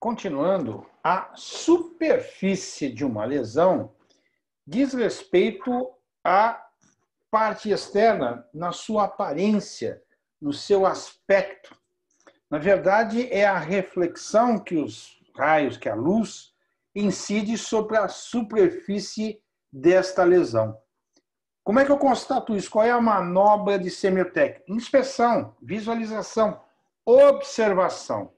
Continuando, a superfície de uma lesão diz respeito à parte externa, na sua aparência, no seu aspecto. Na verdade, é a reflexão que os raios, que a luz, incide sobre a superfície desta lesão. Como é que eu constato isso? Qual é a manobra de semiotécnica? Inspeção, visualização, observação.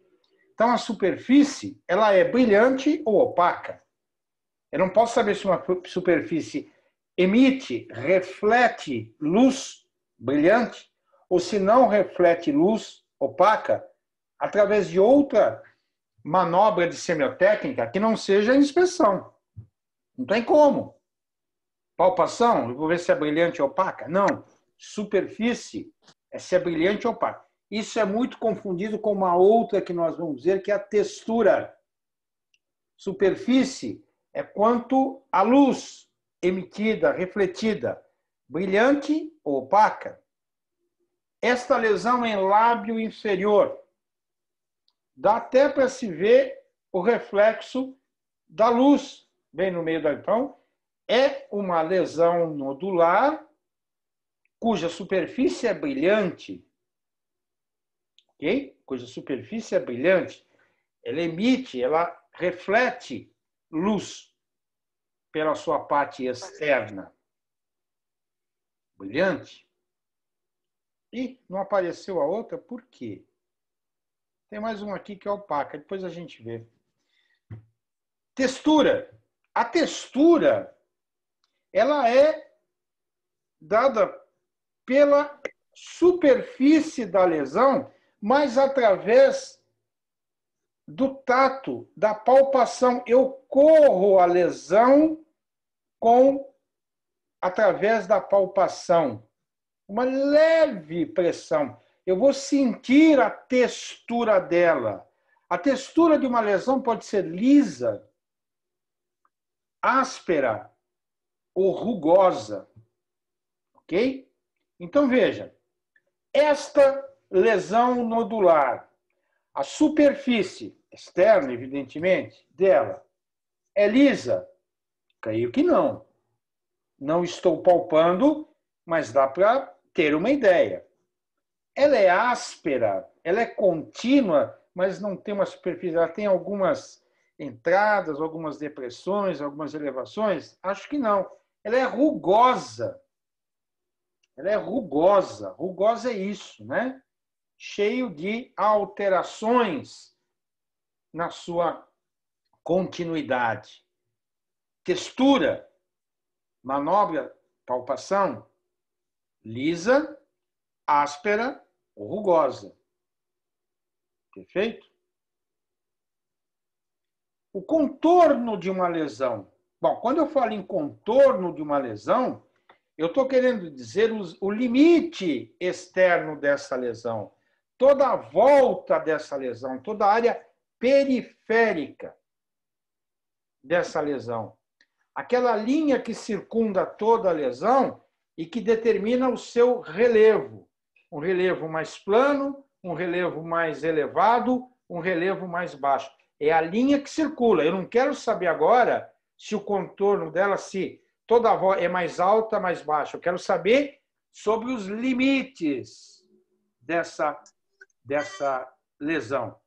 Então, a superfície, ela é brilhante ou opaca. Eu não posso saber se uma superfície emite, reflete luz brilhante, ou se não reflete luz opaca, através de outra manobra de semiotécnica que não seja a inspeção. Não tem como. Palpação, eu vou ver se é brilhante ou opaca. Não. Superfície é se é brilhante ou opaca. Isso é muito confundido com uma outra que nós vamos dizer, que é a textura. Superfície é quanto a luz emitida, refletida, brilhante ou opaca. Esta lesão em lábio inferior, dá até para se ver o reflexo da luz bem no meio da... Então, é uma lesão nodular cuja superfície é brilhante, ok? Cuja superfície é brilhante. Ela emite, ela reflete luz pela sua parte externa. Brilhante. E não apareceu a outra, por quê? Tem mais uma aqui que é opaca, depois a gente vê. Textura. A textura, ela é dada pela superfície da lesão, mas através do tato, da palpação. Eu corro a lesão através da palpação. Uma leve pressão. Eu vou sentir a textura dela. A textura de uma lesão pode ser lisa, áspera ou rugosa. Ok? Então, veja. Esta lesão nodular, a superfície externa, evidentemente, dela, é lisa? Creio que não. Não estou palpando, mas dá para ter uma ideia. Ela é áspera, ela é contínua, mas não tem uma superfície, ela tem algumas entradas, algumas depressões, algumas elevações? Acho que não. Ela é rugosa. Ela é rugosa. Rugosa é isso, né? Cheio de alterações na sua continuidade. Textura, manobra, palpação, lisa, áspera ou rugosa. Perfeito? O contorno de uma lesão. Bom, quando eu falo em contorno de uma lesão, eu estou querendo dizer o limite externo dessa lesão, toda a volta dessa lesão, toda a área periférica dessa lesão. Aquela linha que circunda toda a lesão e que determina o seu relevo. Um relevo mais plano, um relevo mais elevado, um relevo mais baixo. É a linha que circula. Eu não quero saber agora se o contorno dela, se toda a volta é mais alta, mais baixa. Eu quero saber sobre os limites dessa lesão.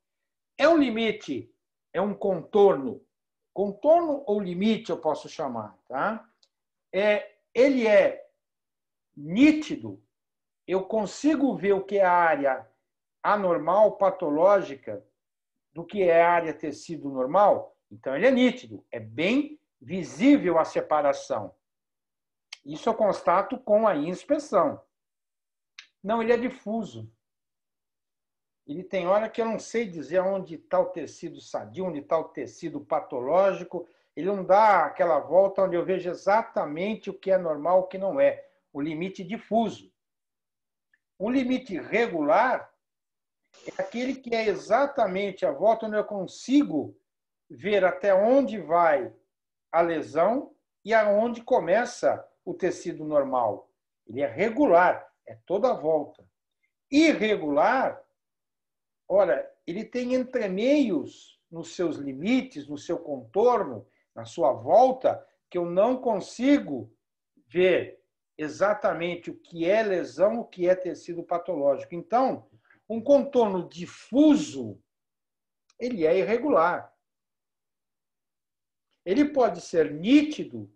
É um limite, é um contorno. Contorno ou limite eu posso chamar, tá? Ele é nítido. Eu consigo ver o que é a área anormal, patológica, do que é a área tecido normal. Então, ele é nítido. É bem visível a separação. Isso eu constato com a inspeção. Não, ele é difuso. Ele tem hora que eu não sei dizer onde está o tecido sadio, onde está o tecido patológico. Ele não dá aquela volta onde eu vejo exatamente o que é normal e o que não é. O limite difuso. O limite regular é aquele que é exatamente a volta onde eu consigo ver até onde vai a lesão e aonde começa o tecido normal. Ele é regular, é toda a volta. Irregular, ora, ele tem entremeios nos seus limites, no seu contorno, na sua volta, que eu não consigo ver exatamente o que é lesão, o que é tecido patológico. Então, um contorno difuso, ele é irregular. Ele pode ser nítido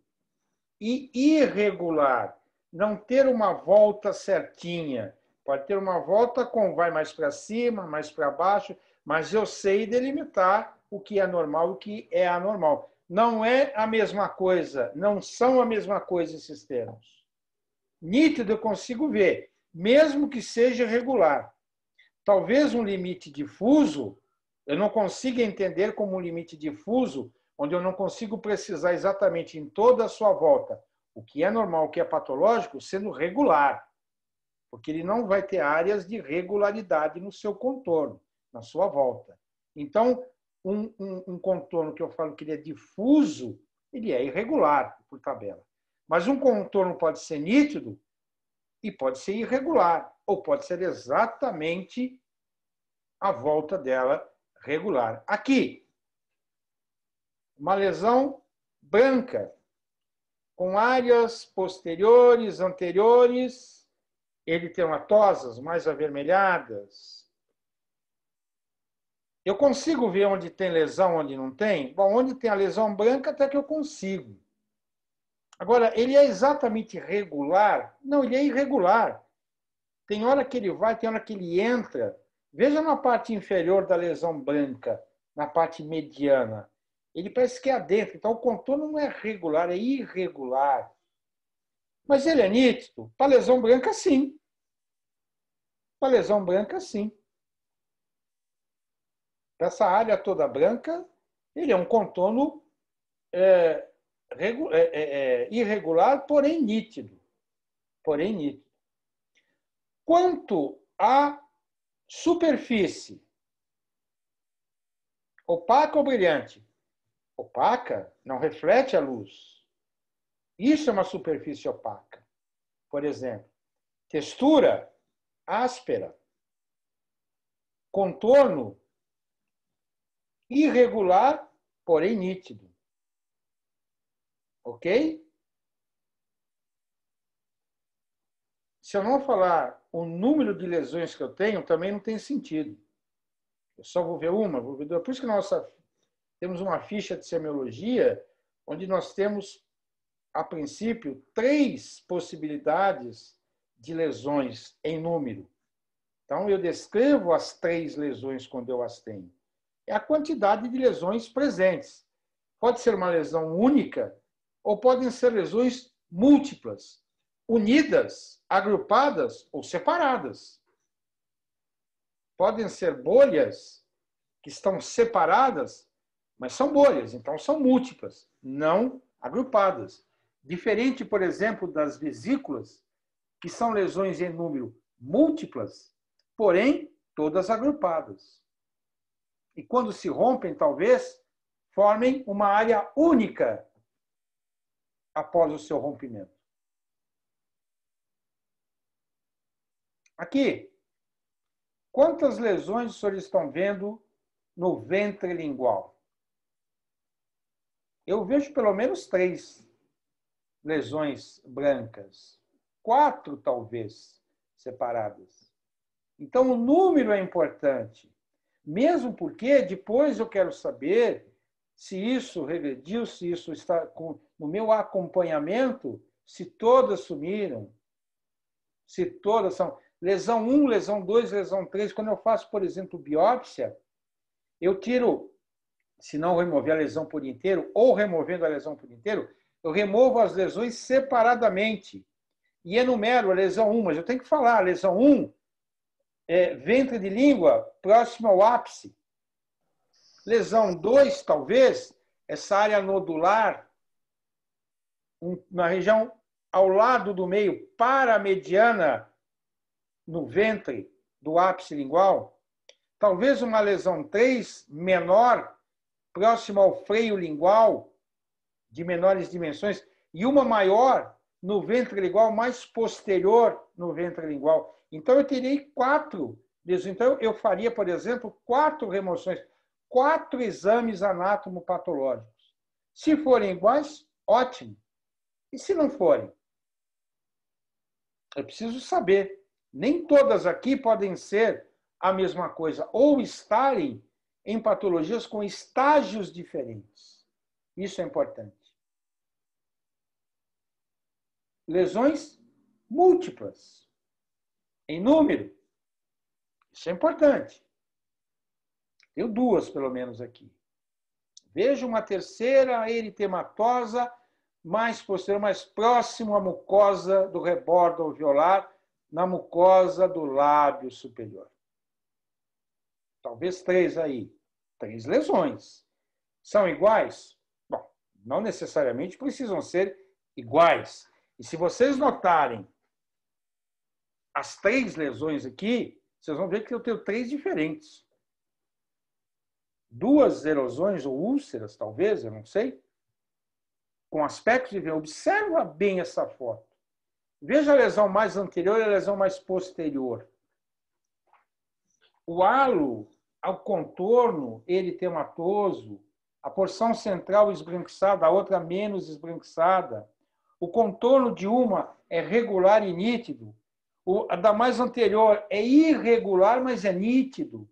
e irregular, não ter uma volta certinha. Pode ter uma volta com vai mais para cima, mais para baixo, mas eu sei delimitar o que é normal e o que é anormal. Não é a mesma coisa, não são a mesma coisa esses termos. Nítido eu consigo ver, mesmo que seja irregular. Talvez um limite difuso, eu não consiga entender como um limite difuso, onde eu não consigo precisar exatamente em toda a sua volta o que é normal, o que é patológico, sendo regular. Porque ele não vai ter áreas de regularidade no seu contorno, na sua volta. Então, um contorno que eu falo que ele é difuso, ele é irregular, por tabela. Mas um contorno pode ser nítido e pode ser irregular, ou pode ser exatamente a volta dela regular. Aqui, uma lesão branca, com áreas posteriores, anteriores, eritematosas, mais avermelhadas. Eu consigo ver onde tem lesão, onde não tem? Bom, onde tem a lesão branca, até que eu consigo. Agora, ele é exatamente regular? Não, ele é irregular. Tem hora que ele vai, tem hora que ele entra. Veja na parte inferior da lesão branca, na parte mediana. Ele parece que é adentro. Então, o contorno não é regular, é irregular. Mas ele é nítido? Para lesão branca, sim. Para lesão branca, sim. Para essa área toda branca, ele é um contorno irregular, porém nítido. Porém nítido. Quanto à superfície, opaca ou brilhante? Opaca não reflete a luz. Isso é uma superfície opaca. Por exemplo, textura áspera, contorno irregular, porém nítido. Ok? Se eu não falar o número de lesões que eu tenho, também não tem sentido. Eu só vou ver uma, vou ver duas. Por isso que nós temos uma ficha de semiologia, onde nós temos, a princípio, 3 possibilidades de lesões em número. Então, eu descrevo as 3 lesões quando eu as tenho. É a quantidade de lesões presentes. Pode ser uma lesão única ou podem ser lesões múltiplas, unidas, agrupadas ou separadas. Podem ser bolhas que estão separadas, mas são bolhas, então são múltiplas, não agrupadas. Diferente, por exemplo, das vesículas, que são lesões em número múltiplas, porém todas agrupadas. E quando se rompem, talvez, formem uma área única após o seu rompimento. Aqui, quantas lesões os senhores estão vendo no ventre lingual? Eu vejo pelo menos 3 lesões brancas. 4, talvez, separadas. Então, o número é importante. Mesmo porque depois eu quero saber se isso regrediu, se isso está no meu acompanhamento, se todas sumiram, se todas são lesão 1, lesão 2, lesão 3. Quando eu faço, por exemplo, biópsia, eu tiro, se não remover a lesão por inteiro, ou removendo a lesão por inteiro, eu removo as lesões separadamente e enumero a lesão 1, mas eu tenho que falar, a lesão 1 é ventre de língua próximo ao ápice. Lesão 2, talvez, essa área nodular, na região ao lado do meio, paramediana, no ventre do ápice lingual. Talvez uma lesão 3, menor, próximo ao freio lingual, de menores dimensões, e uma maior no ventre lingual, mais posterior no ventre lingual. Então, eu terei 4 lesões. Então, eu faria, por exemplo, 4 remoções. 4 exames anatomopatológicos. Se forem iguais, ótimo. E se não forem? É preciso saber. Nem todas aqui podem ser a mesma coisa, ou estarem em patologias com estágios diferentes. Isso é importante. Lesões múltiplas, em número. Isso é importante. Tenho 2, pelo menos, aqui. Vejo uma terceira eritematosa mais posterior, mais próximo à mucosa do rebordo alveolar, na mucosa do lábio superior. Talvez 3 aí. 3 lesões. São iguais? Bom, não necessariamente precisam ser iguais. E se vocês notarem as 3 lesões aqui, vocês vão ver que eu tenho 3 diferentes. 2 erosões ou úlceras, talvez, eu não sei, com aspecto de ver. Observa bem essa foto. Veja a lesão mais anterior e a lesão mais posterior. O halo ao contorno eritematoso, a porção central esbranquiçada, a outra menos esbranquiçada. O contorno de uma é regular e nítido. A da mais anterior é irregular, mas é nítido.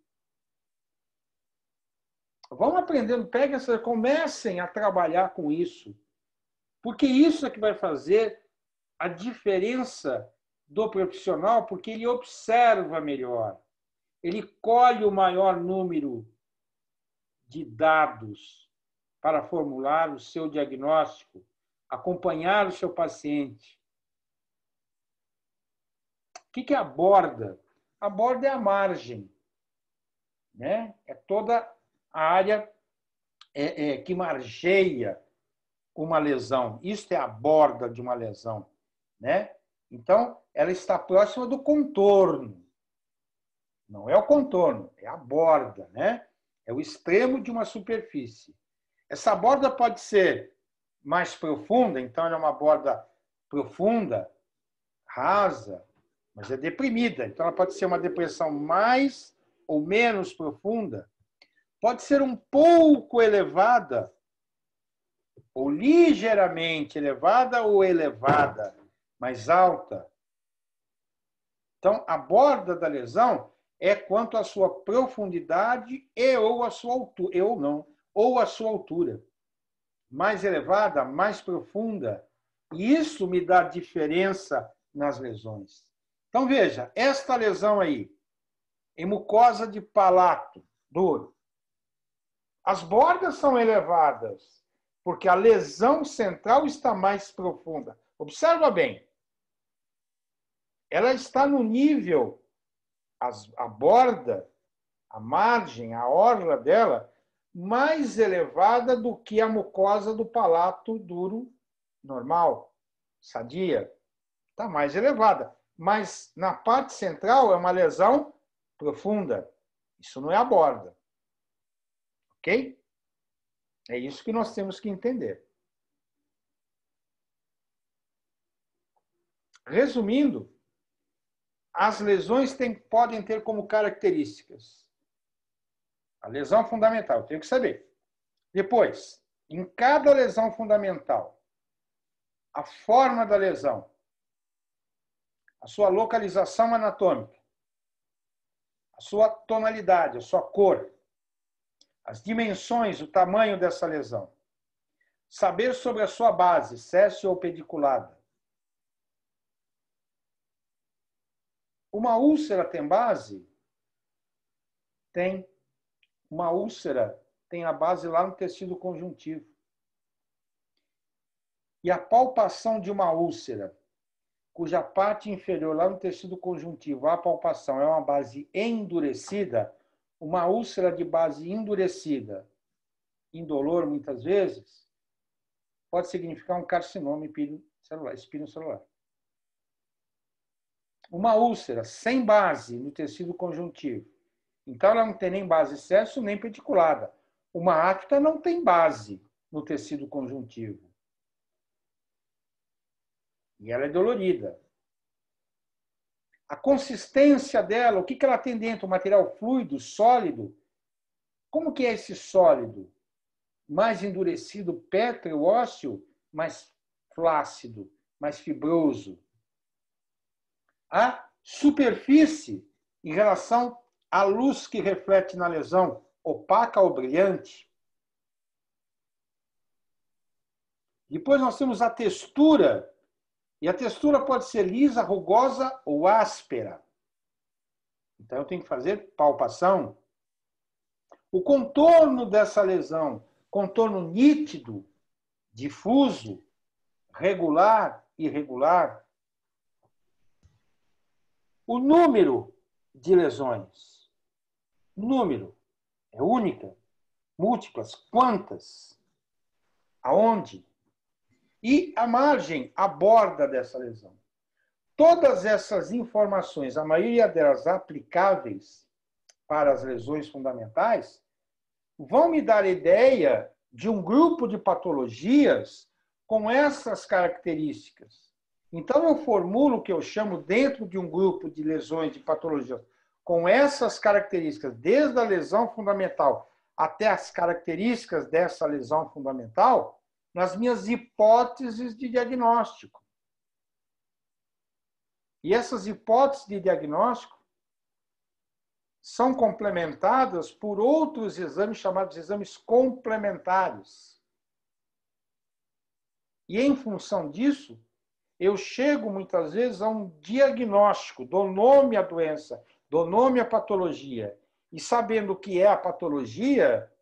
Vão aprendendo, comecem a trabalhar com isso. Porque isso é que vai fazer a diferença do profissional, porque ele observa melhor. Ele colhe o maior número de dados para formular o seu diagnóstico, acompanhar o seu paciente. O que é a borda? A borda é a margem, né? É toda a área que margeia uma lesão. Isto é a borda de uma lesão, né? Então, ela está próxima do contorno. Não é o contorno, é a borda, né? É o extremo de uma superfície. Essa borda pode ser mais profunda, então ela é uma borda profunda, rasa, mas é deprimida. Então ela pode ser uma depressão mais ou menos profunda. Pode ser um pouco elevada, ou ligeiramente elevada ou elevada, mais alta. Então, a borda da lesão é quanto à sua profundidade ou a sua altura, ou a sua altura. Mais elevada, mais profunda. E isso me dá diferença nas lesões. Então, veja, esta lesão aí, em mucosa de palato duro, as bordas são elevadas, porque a lesão central está mais profunda. Observa bem. Ela está no nível, a borda, a margem, a orla dela, mais elevada do que a mucosa do palato duro normal, sadia. Está mais elevada. Mas na parte central é uma lesão profunda. Isso não é a borda. Ok? É isso que nós temos que entender. Resumindo, as lesões podem ter como características a lesão fundamental, eu tenho que saber. Depois, em cada lesão fundamental, a forma da lesão, a sua localização anatômica, a sua tonalidade, a sua cor, as dimensões, o tamanho dessa lesão. Saber sobre a sua base, sessio ou pediculada. Uma úlcera tem base? Tem. Uma úlcera tem a base lá no tecido conjuntivo. E a palpação de uma úlcera, cuja parte inferior lá no tecido conjuntivo, a palpação é uma base endurecida, uma úlcera de base endurecida, indolor muitas vezes, pode significar um carcinoma espinocelular. Uma úlcera sem base no tecido conjuntivo, então ela não tem nem base sessio nem pediculada. Uma afta não tem base no tecido conjuntivo. E ela é dolorida. A consistência dela, o que ela tem dentro? Material fluido, sólido, Como que é esse sólido? Mais endurecido, pétreo, ósseo, mais flácido, mais fibroso. A superfície, em relação à luz que reflete na lesão, opaca ou brilhante. Depois nós temos a textura, e a textura pode ser lisa, rugosa ou áspera. Então eu tenho que fazer palpação. O contorno dessa lesão, contorno nítido, difuso, regular, irregular. O número de lesões. Número é única, múltiplas, quantas, aonde? E a margem, a borda dessa lesão. Todas essas informações, a maioria delas aplicáveis para as lesões fundamentais, vão me dar ideia de um grupo de patologias com essas características. Então, eu formulo o que eu chamo, dentro de um grupo de lesões de patologias com essas características, desde a lesão fundamental até as características dessa lesão fundamental, nas minhas hipóteses de diagnóstico. E essas hipóteses de diagnóstico são complementadas por outros exames chamados exames complementares. E, em função disso, eu chego, muitas vezes, a um diagnóstico, dou nome à doença, dou nome à patologia. E, sabendo o que é a patologia,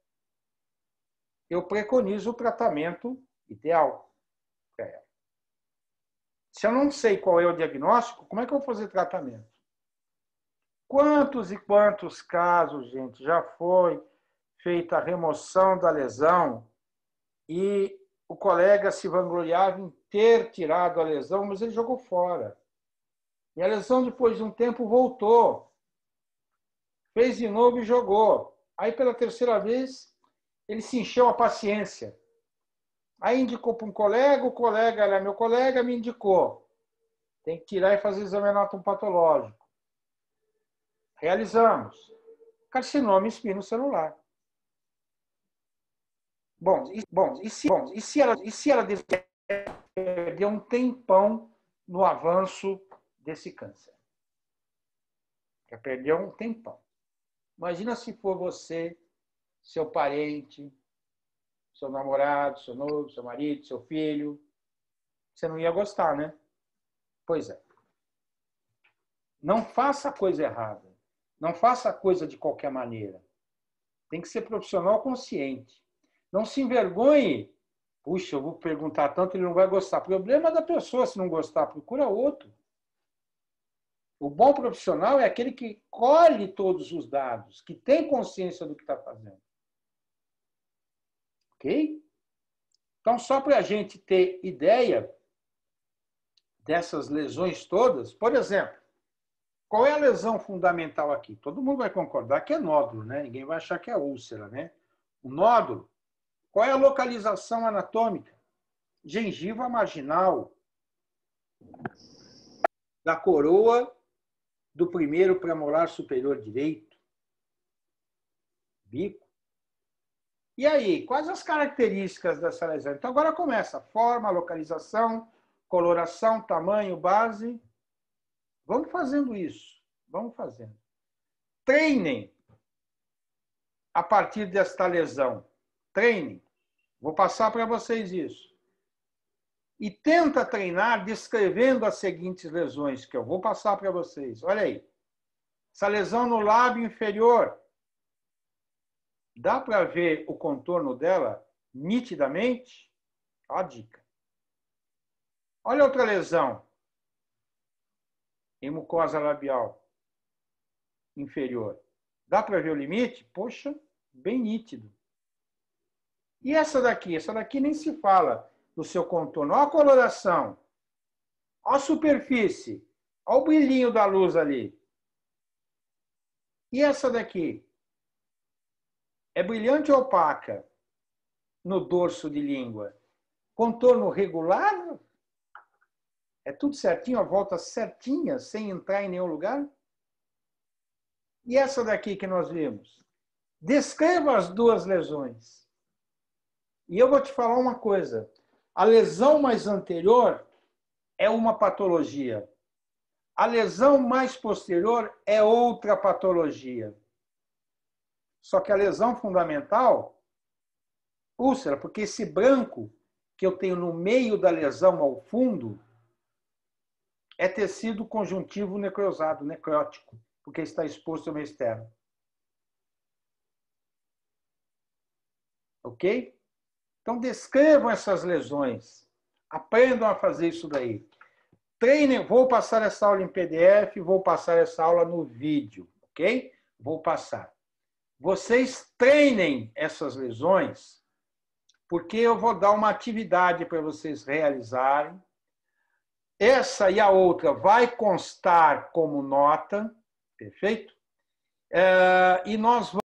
eu preconizo o tratamento ideal para ela. Se eu não sei qual é o diagnóstico, como é que eu vou fazer tratamento? Quantos e quantos casos, gente, já foi feita a remoção da lesão e o colega se vangloriava em ter tirado a lesão, mas ele jogou fora. E a lesão, depois de um tempo, voltou. Fez de novo e jogou. Aí, pela terceira vez, ele se encheu a paciência. Aí indicou para um colega, o colega era meu colega, me indicou. Tem que tirar e fazer exame anatomopatológico. Realizamos. Carcinoma espinocelular. Bom, e se ela perder um tempão no avanço desse câncer? Já perdeu um tempão. Imagina se for você, seu parente, seu namorado, seu noivo, seu marido, seu filho. Você não ia gostar, né? Pois é. Não faça a coisa errada. Não faça a coisa de qualquer maneira. Tem que ser profissional consciente. Não se envergonhe. Puxa, eu vou perguntar tanto, ele não vai gostar. Problema da pessoa, se não gostar, procura outro. O bom profissional é aquele que colhe todos os dados, que tem consciência do que está fazendo. Ok? Então, só para a gente ter ideia dessas lesões todas, por exemplo, qual é a lesão fundamental aqui? Todo mundo vai concordar que é nódulo, né? Ninguém vai achar que é úlcera, né? O nódulo, qual é a localização anatômica? Gengiva marginal da coroa do primeiro premolar superior direito. Bico. E aí, quais as características dessa lesão? Então, agora começa. Forma, localização, coloração, tamanho, base. Vamos fazendo isso. Vamos fazendo. Treinem a partir desta lesão. Treinem. Vou passar para vocês isso. E tenta treinar descrevendo as seguintes lesões, que eu vou passar para vocês. Olha aí. Essa lesão no lábio inferior. Dá para ver o contorno dela nitidamente? Ó a dica. Olha outra lesão. Em mucosa labial inferior. Dá para ver o limite? Poxa, bem nítido. E essa daqui? Essa daqui nem se fala do seu contorno. Olha a coloração. Olha a superfície. Olha o brilhinho da luz ali. E essa daqui? É brilhante ou opaca no dorso de língua? Contorno regular? É tudo certinho, a volta certinha, sem entrar em nenhum lugar? E essa daqui que nós vimos? Descreva as duas lesões. E eu vou te falar uma coisa. A lesão mais anterior é uma patologia. A lesão mais posterior é outra patologia. Só que a lesão fundamental, úlcera, porque esse branco que eu tenho no meio da lesão ao fundo é tecido conjuntivo necrosado, necrótico, porque está exposto ao meio externo. Ok? Então, descrevam essas lesões. Aprendam a fazer isso daí. Treinem. Vou passar essa aula em PDF, vou passar essa aula no vídeo. Ok? Vou passar. Vocês treinem essas lesões, porque eu vou dar uma atividade para vocês realizarem. Essa e a outra vai constar como nota, perfeito? E nós